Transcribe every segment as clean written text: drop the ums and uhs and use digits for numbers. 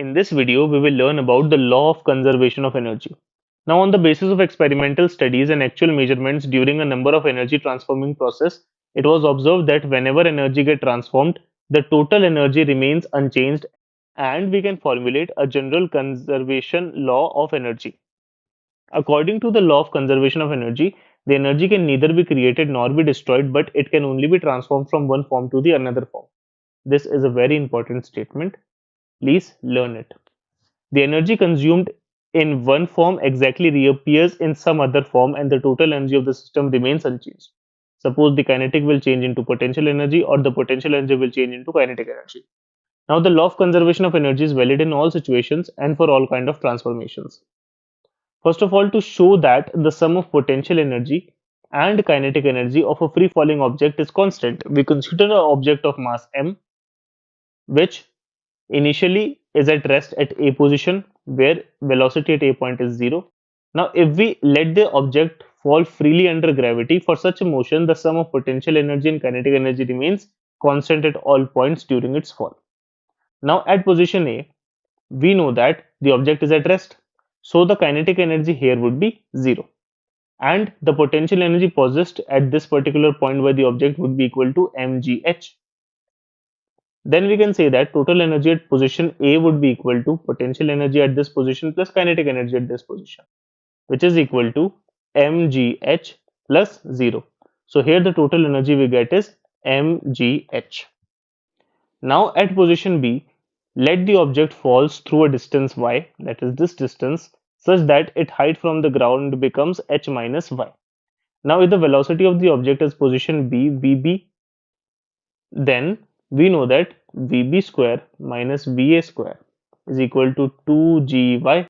In this video, we will learn about the law of conservation of energy. Now, on the basis of experimental studies and actual measurements during a number of energy transforming process, it was observed that whenever energy gets transformed, the total energy remains unchanged, and we can formulate a general conservation law of energy. According to the law of conservation of energy, the energy can neither be created nor be destroyed, but it can only be transformed from one form to the another form. This is a very important statement. Please learn it. The energy consumed in one form exactly reappears in some other form and the total energy of the system remains unchanged. Suppose the kinetic will change into potential energy or the potential energy will change into kinetic energy. Now the law of conservation of energy is valid in all situations and for all kind of transformations. First of all, to show that the sum of potential energy and kinetic energy of a free falling object is constant, we consider an object of mass m which initially is at rest at A position where velocity at A point is 0. Now, if we let the object fall freely under gravity, for such a motion, the sum of potential energy and kinetic energy remains constant at all points during its fall. Now, at position A, we know that the object is at rest, so the kinetic energy here would be 0. And the potential energy possessed at this particular point where the object would be equal to mgh. Then we can say that total energy at position A would be equal to potential energy at this position plus kinetic energy at this position, which is equal to mgh plus 0. So here the total energy we get is mgh. Now at position B, let the object falls through a distance y, that is this distance, such that its height from the ground becomes h minus y. Now if the velocity of the object is position B, vb, then we know that Vb square minus Va square is equal to 2Gy.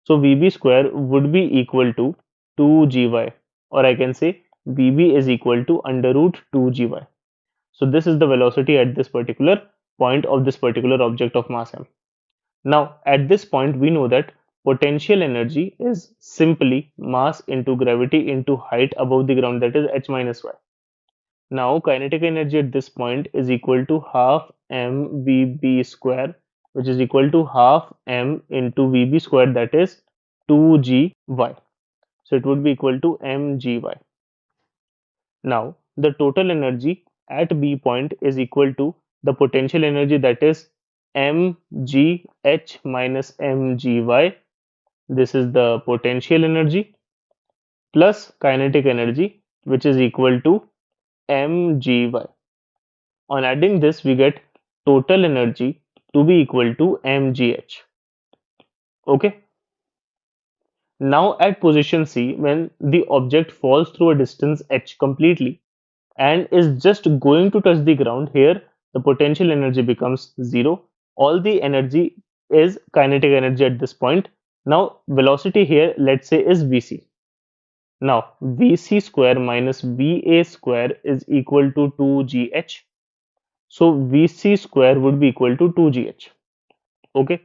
So Vb square would be equal to 2Gy, or I can say Vb is equal to under root 2Gy. So this is the velocity at this particular point of this particular object of mass m. Now at this point we know that potential energy is simply mass into gravity into height above the ground, that is h minus y. Now kinetic energy at this point is equal to half mvb square, which is equal to half m into vb square, that is 2gy. So it would be equal to mgy. Now the total energy at B point is equal to the potential energy, that is mgh minus mgy. This is the potential energy plus kinetic energy, which is equal to mgy. On adding this, we get total energy to be equal to mgh. Okay. Now at position C, when the object falls through a distance h completely and is just going to touch the ground, here the potential energy becomes 0. All the energy is kinetic energy at this point. Now velocity here, let's say, is vc. Now vc square minus va square is equal to 2gh. So Vc square would be equal to 2gh. Okay,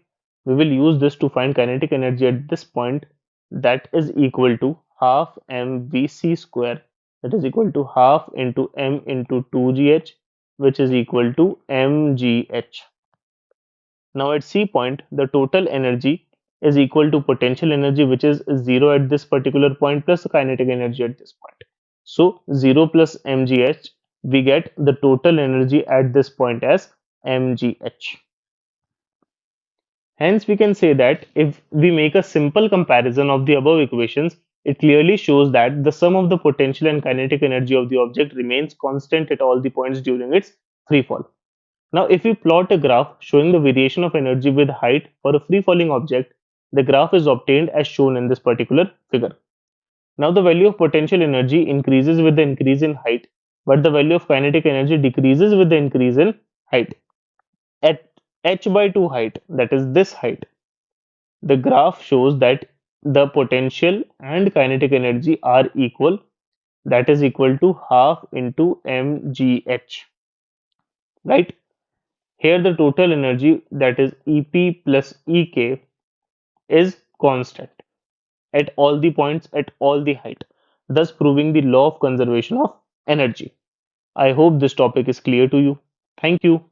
we will use this to find kinetic energy at this point, that is equal to half mvc square, that is equal to half into m into 2gh, which is equal to mgh. Now at C point, the total energy is equal to potential energy, which is 0 at this particular point, plus the kinetic energy at this point. So 0 plus mgh, we get the total energy at this point as mgh. Hence, we can say that if we make a simple comparison of the above equations, it clearly shows that the sum of the potential and kinetic energy of the object remains constant at all the points during its free fall. Now, if we plot a graph showing the variation of energy with height for a free falling object, the graph is obtained as shown in this particular figure. Now, the value of potential energy increases with the increase in height, but the value of kinetic energy decreases with the increase in height. At h by 2 height, that is this height, the graph shows that the potential and kinetic energy are equal, that is equal to half into mgh, right? Here the total energy, that is ep plus ek, is constant at all the points at all the height, thus proving the law of conservation of energy. I hope this topic is clear to you. Thank you.